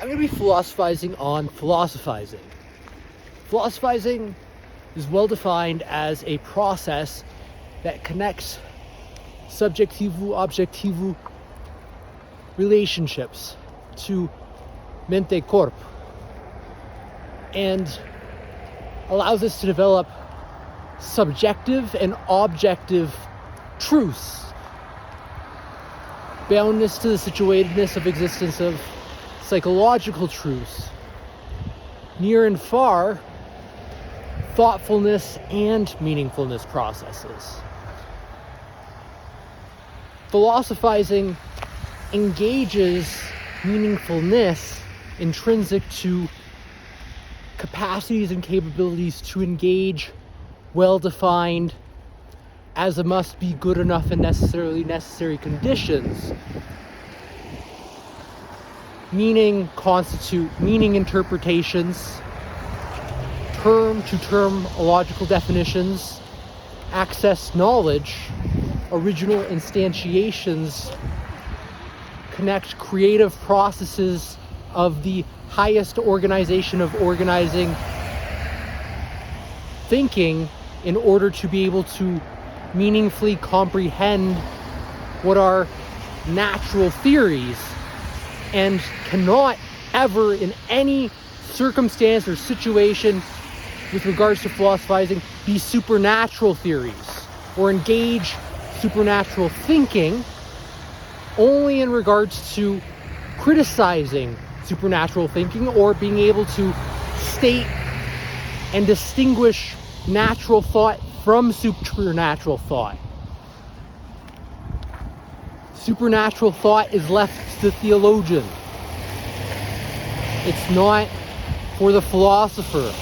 going to be philosophizing on philosophizing. Philosophizing is well defined as a process that connects subjectivo-objectivo relationships to mente-corpo and allows us to develop subjective and objective truths, boundness to the situatedness of existence of psychological truths, near and far, thoughtfulness and meaningfulness processes. Philosophizing engages meaningfulness intrinsic to capacities and capabilities to engage well-defined, as a must be good enough and necessarily necessary conditions, meaning interpretations, term-to-term logical definitions, access knowledge, original instantiations, connect creative processes of the highest organization of organizing thinking in order to be able to meaningfully comprehend what are natural theories and cannot ever in any circumstance or situation with regards to philosophizing be supernatural theories or engage supernatural thinking only in regards to criticizing supernatural thinking or being able to state and distinguish natural thought from supernatural thought. Supernatural thought is left to the theologian. It's not for the philosopher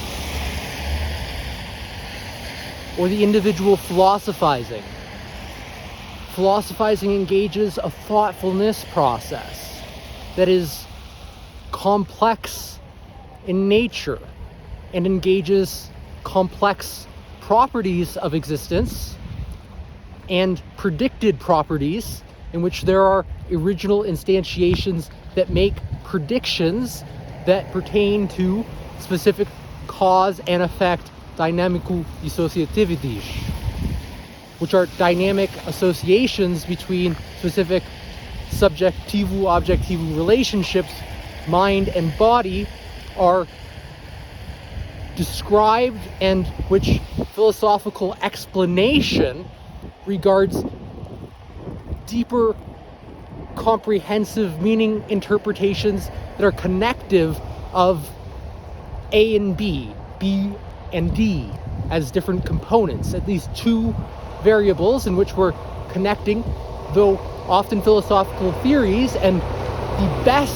or the individual philosophizing. Philosophizing engages a thoughtfulness process that is complex in nature and engages complex properties of existence and predicted properties in which there are original instantiations that make predictions that pertain to specific cause and effect dynamical associativities, which are dynamic associations between specific subjectivo-objectivo relationships, mind and body, are described and which philosophical explanation regards deeper, comprehensive meaning interpretations that are connective of A and B, B and D as different components, at least two variables in which we're connecting, though often philosophical theories and the best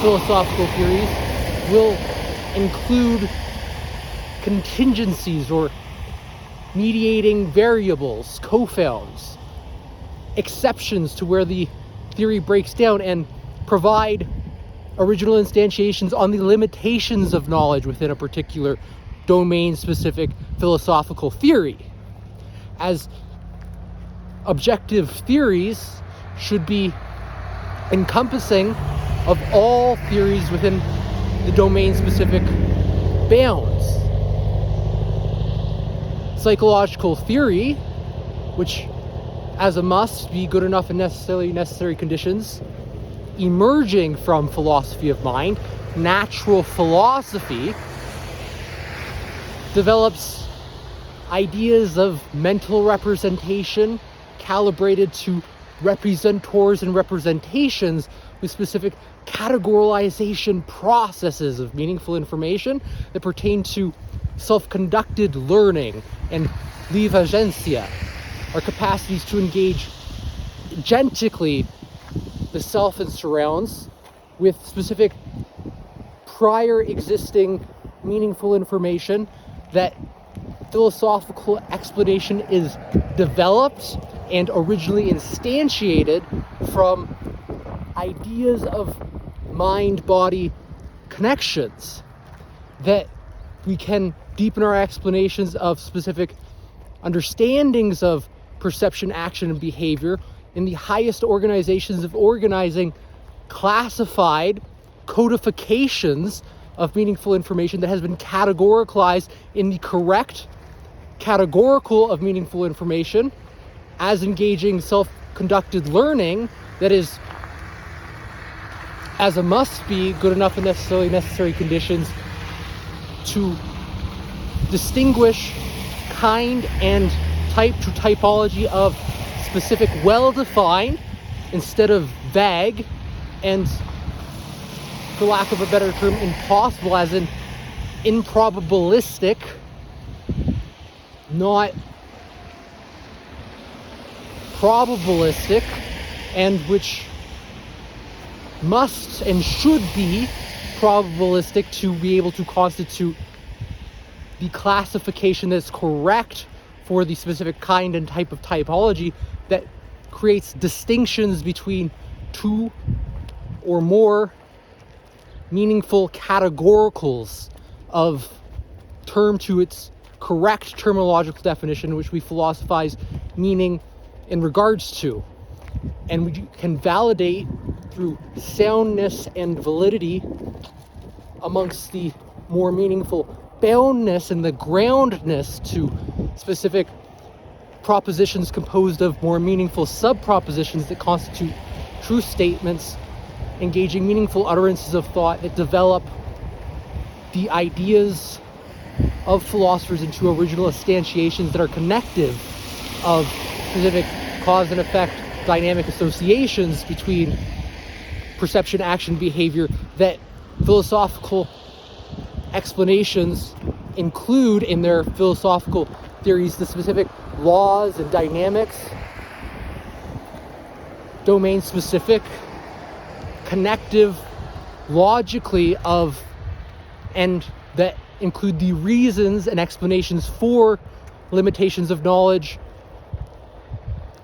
philosophical theories will include contingencies or mediating variables, confounds, exceptions to where the theory breaks down and provide original instantiations on the limitations of knowledge within a particular domain-specific philosophical theory. As objective theories should be encompassing of all theories within the domain-specific bounds. Psychological theory, which as a must be good enough and necessarily necessary conditions, emerging from philosophy of mind, natural philosophy, develops ideas of mental representation calibrated to representors and representations with specific categoricalization processes of meaningful information that pertain to self-conducted learning and livre agência, our capacities to engage agentically the self and surrounds with specific prior existing meaningful information that philosophical explanation is developed and originally instantiated from ideas of mind-body connections that we can deepen our explanations of specific understandings of perception, action, and behavior in the highest organizations of organizing, classified codifications of meaningful information that has been categoricalized in the correct categorical of meaningful information as engaging self-conducted learning that is, as a must be, good enough and necessarily necessary conditions to distinguish kind and type to typology of specific, well-defined instead of vague, and for lack of a better term, impossible, as in improbabilistic, not probabilistic, and which must and should be probabilistic to be able to constitute the classification that's correct for the specific kind and type of typology that creates distinctions between two or more meaningful categoricals of term to its correct terminological definition, which we philosophize meaning in regards to. And we can validate through soundness and validity amongst the more meaningful boundness and the groundness to specific propositions composed of more meaningful sub-propositions that constitute true statements, engaging meaningful utterances of thought that develop the ideas of philosophers into original instantiations that are connective of specific cause and effect dynamic associations between perception, action, behavior that philosophical explanations include in their philosophical theories the specific laws and dynamics, domain specific, connective logically of, and that include the reasons and explanations for limitations of knowledge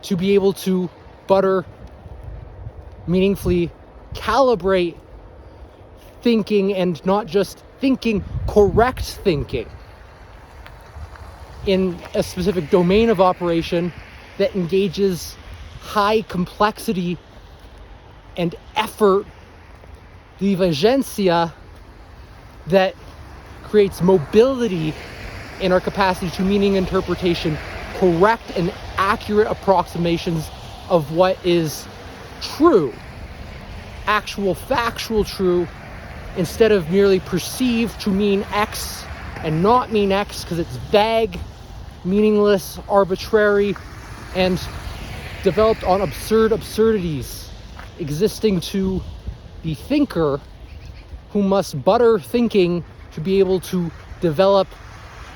to be able to better meaningfully calibrate thinking, and not just thinking, correct thinking in a specific domain of operation that engages high complexity and effort, livre agência, that creates mobility in our capacity to meaning interpretation, correct and accurate approximations of what is true, actual factual true, instead of merely perceived to mean X and not mean X because it's vague, meaningless, arbitrary, and developed on absurdities existing to the thinker, who must butter thinking to be able to develop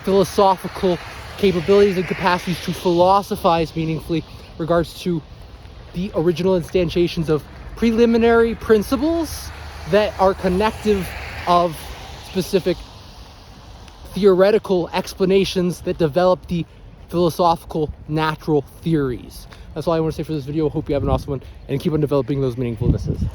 philosophical capabilities and capacities to philosophize meaningfully regards to the original instantiations of preliminary principles that are connective of specific theoretical explanations that develop the philosophical natural theories. That's all I want to say for this video. Hope you have an awesome one and keep on developing those meaningfulnesses.